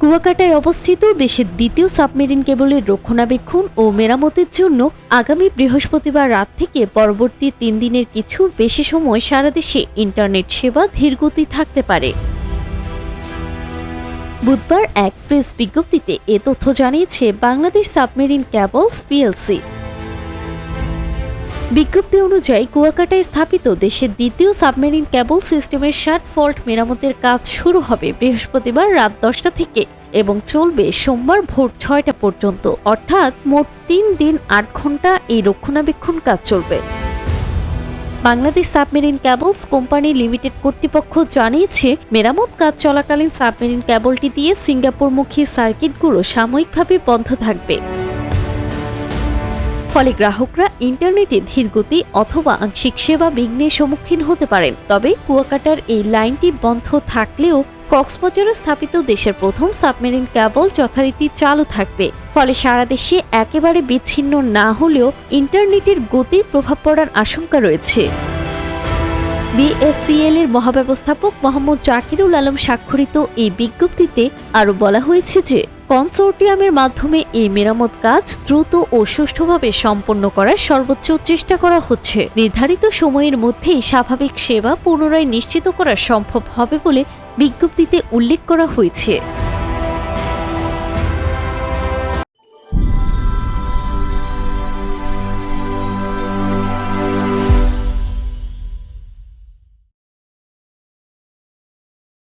কুয়াকাটায় অবস্থিত দেশের দ্বিতীয় সাবমেরিন কেবলের রক্ষণাবেক্ষণ ও মেরামতের জন্য আগামী বৃহস্পতিবার রাত থেকে পরবর্তী ৩ দিনের কিছু বেশি সময় সারা দেশে ইন্টারনেট সেবা ধীরগতি থাকতে পারে। বুধবার এক প্রেস বিজ্ঞপ্তিতে এ তথ্য জানিয়েছে বাংলাদেশ সাবমেরিন কেবলস পিএলসি। বিজ্ঞপ্তি অনুযায়ী কুয়াকাটায় স্থাপিত দেশের দ্বিতীয় সাবমেরিন কেবল সিস্টেমের শার্ট ফল্ট মেরামতের কাজ শুরু হবে বৃহস্পতিবার রাত ১০টা থেকে এবং চলবে সোমবার ভোর ৬টা পর্যন্ত, অর্থাৎ মোট ৩ দিন ৮ ঘন্টা এই রক্ষণাবেক্ষণ কাজ চলবে। Bangladesh submarine cables company limited কর্তৃপক্ষ জানিয়েছে, মেরামত কাজ চলাকালীন সাবমেরিন কেবলটি দিয়ে সিঙ্গাপুরমুখী সার্কিটগুলো সাময়িকভাবে বন্ধ থাকবে। ফলে গ্রাহকরা ইন্টারনেটে ধীরগতি অথবা আংশিক সেবা বিঘ্নের সম্মুখীন হতে পারেন। তবে কুয়াকাটার এই লাইনটি বন্ধ থাকলেও কক্সবাজারে স্থাপিত দেশের প্রথম সাবমেরিন কেবল যথারীতি চালু থাকবে। ফলে সারা দেশে একেবারে বিচ্ছিন্ন না হলেও ইন্টারনেটের গতির প্রভাব পড়ার আশঙ্কা রয়েছে। বিএসসিএল এর মহাব্যবস্থাপক মোহাম্মদ জাকিরুল আলম স্বাক্ষরিত এই বিজ্ঞপ্তিতে আরও বলা হয়েছে যে, কনসোর্টিয়ামের মাধ্যমে এই মেরামত কাজ দ্রুত ও সুষ্ঠুভাবে সম্পন্ন করার সর্বোচ্চ চেষ্টা করা হচ্ছে। নির্ধারিত সময়ের মধ্যেই স্বাভাবিক সেবা পুনরায় নিশ্চিত করা সম্ভব হবে বলে বিজ্ঞপ্তিতে উল্লেখ করা হয়েছে।